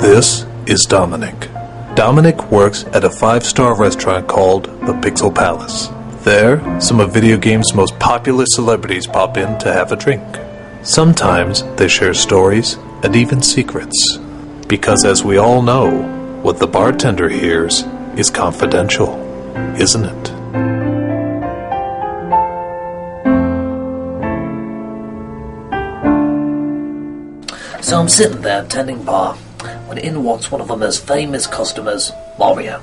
This is Dominic. Dominic works at a 5-star restaurant called the Pixel Palace. There, some of video games' most popular celebrities pop in to have a drink. Sometimes they share stories and even secrets. Because as we all know, what the bartender hears is confidential, isn't it? So I'm sitting there tending bar when in walks one of our most famous customers, Mario.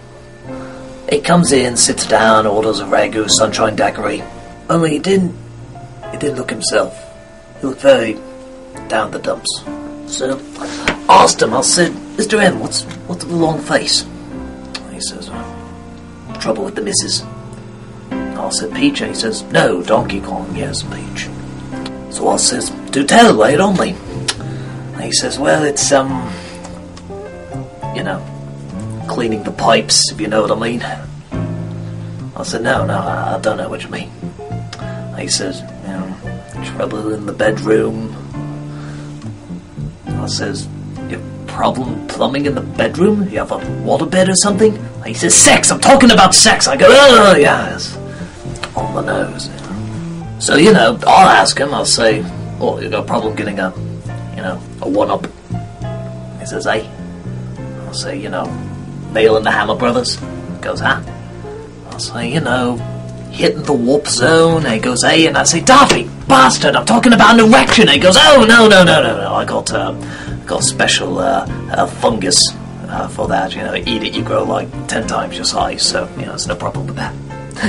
He comes in, sits down, orders a ragu sunshine daiquiri. Only he didn't look himself. He looked very down the dumps. So I asked him, I said, Mr. M, what's with the long face? He says, trouble with the missus. I said, Peach, and he says, no, Donkey Kong, yes, Peach. So I says, do tell, lay it on me. And he says, well, it's, cleaning the pipes, if you know what I mean. I said, no, I don't know what you mean. And he says, trouble in the bedroom. I says, you have problem plumbing in the bedroom? You have a waterbed or something? And he says, sex, I'm talking about sex. I go, oh, yes. On the nose. So, I'll ask him, I'll say, oh, you got a problem getting a 1-up. He says, hey. I'll say, Nail and the Hammer Brothers. He goes, huh? I'll say, hitting the warp zone. And he goes, hey, and I say, Daffy, bastard, I'm talking about an erection. And he goes, oh, no, I got special fungus for that. Eat it, you grow like 10 times your size. So, there's no problem with that.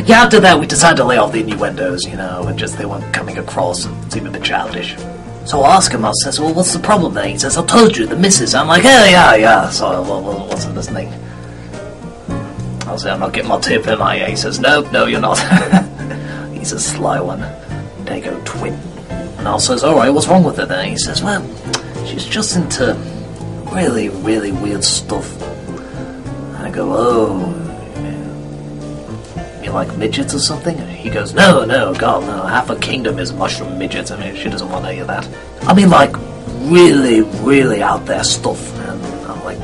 Yeah, after that, we decided to lay off the innuendos, and just they weren't coming across and seemed a bit childish. So I ask him, I says, well, what's the problem then? He says, I told you, the missus. I'm like, yeah. So, well, what's in this thing? I'll say, I'm not getting my tip, am I? He says, no, you're not. He's a sly one. Dago twin. And I says, alright, what's wrong with her then? He says, well, she's just into really, really weird stuff. And I go, oh, you like midgets or something? And he goes, no, God, no, half a kingdom is mushroom midgets. I mean, she doesn't want any of that. I mean, like, really, really out there stuff. And I'm like,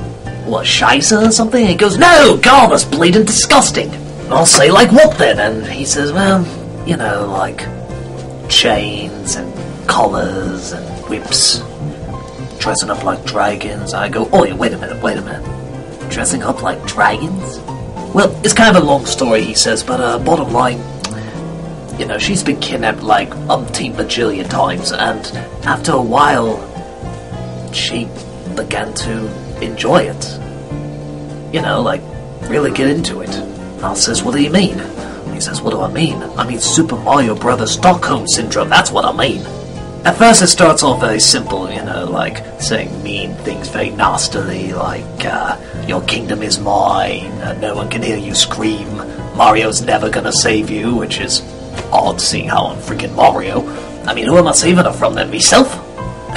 what, scheisse or something? And he goes, no, God, that's bleeding disgusting. And I'll say, like what then? And he says, well, like chains and collars and whips, dressing up like dragons. I go, oh, wait a minute. Dressing up like dragons? Well, it's kind of a long story, he says, but bottom line, she's been kidnapped like umpteen bajillion times, and after a while, she began to enjoy it. Like, really get into it. And I says, what do you mean? And he says, what do I mean? I mean Super Mario Brothers Stockholm Syndrome, that's what I mean. At first it starts off very simple, like saying mean things very nastily, like, your kingdom is mine, no one can hear you scream, Mario's never gonna save you, which is odd seeing how I'm freaking Mario. I mean, who am I saving her from then, myself?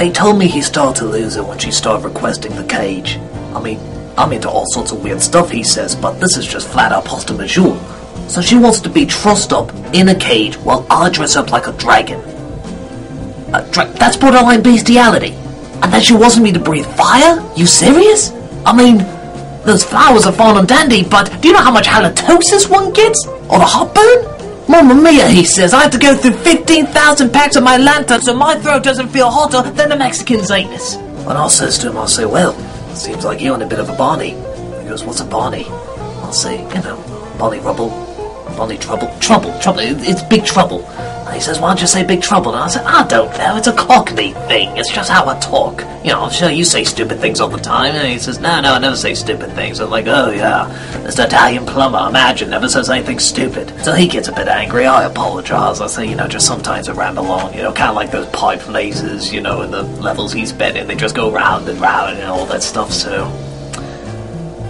He told me he started to lose it when she started requesting the cage. I mean, I'm into all sorts of weird stuff, he says, but this is just flat out poste majour. So she wants to be trussed up in a cage while I dress up like a dragon. That's borderline bestiality. And then she wants me to breathe fire? You serious? I mean, those flowers are fine and dandy, but do you know how much halitosis one gets? Or the heartburn? Mamma mia, he says, I have to go through 15,000 packs of my lantern so my throat doesn't feel hotter than the Mexican's anus. And I says to him, I'll say, well, seems like you're in a bit of a Barney. He goes, what's a Barney? I'll say, Barney Rubble, Barney Trouble, it's Big Trouble. And he says, why don't you say Big Trouble? And I said, I don't know, it's a Cockney thing, it's just how I talk. I'm sure you say stupid things all the time. And he says, no, I never say stupid things. I'm like, oh yeah, this Italian plumber, imagine, never says anything stupid. So he gets a bit angry, I apologize. I say, just sometimes I ramble on, kind of like those pipe mazes, in the levels he's been in, they just go round and round and all that stuff, so...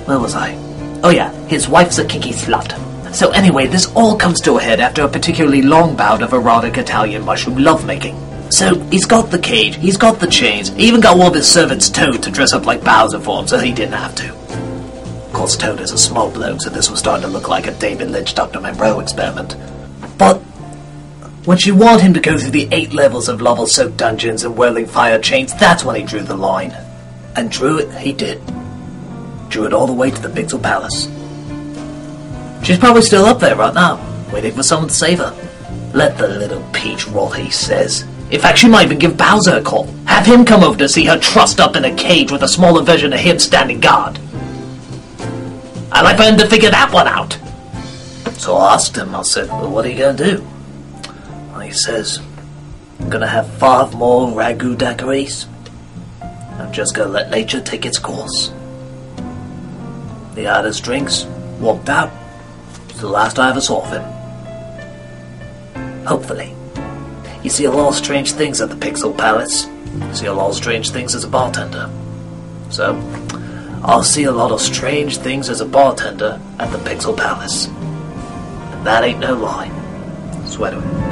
Where was I? Oh yeah, his wife's a kinky slut. So anyway, this all comes to a head after a particularly long bout of erotic Italian mushroom lovemaking. So, he's got the cage, he's got the chains, he even got one of his servants, Toad, to dress up like Bowser for him, so he didn't have to. Of course, Toad is a small bloke, so this was starting to look like a David Lynch Dr. Monroe experiment. But when she wanted him to go through the 8 levels of lava-soaked dungeons and whirling fire chains, that's when he drew the line. And drew it, he did. drew it all the way to the Pixel Palace. She's probably still up there right now, waiting for someone to save her. Let the little peach roll, he says. In fact, she might even give Bowser a call. Have him come over to see her trussed up in a cage with a smaller version of him standing guard. I'd like for him to figure that one out. So I asked him, I said, well, what are you going to do? Well, he says, I'm going to have 5 more ragu daiquiris. I'm just going to let nature take its course. He had his drinks, walked out. It's the last I ever saw of him. Hopefully. You see a lot of strange things at the Pixel Palace. You see a lot of strange things as a bartender. So, I'll see a lot of strange things as a bartender at the Pixel Palace. And that ain't no lie. Swear to it.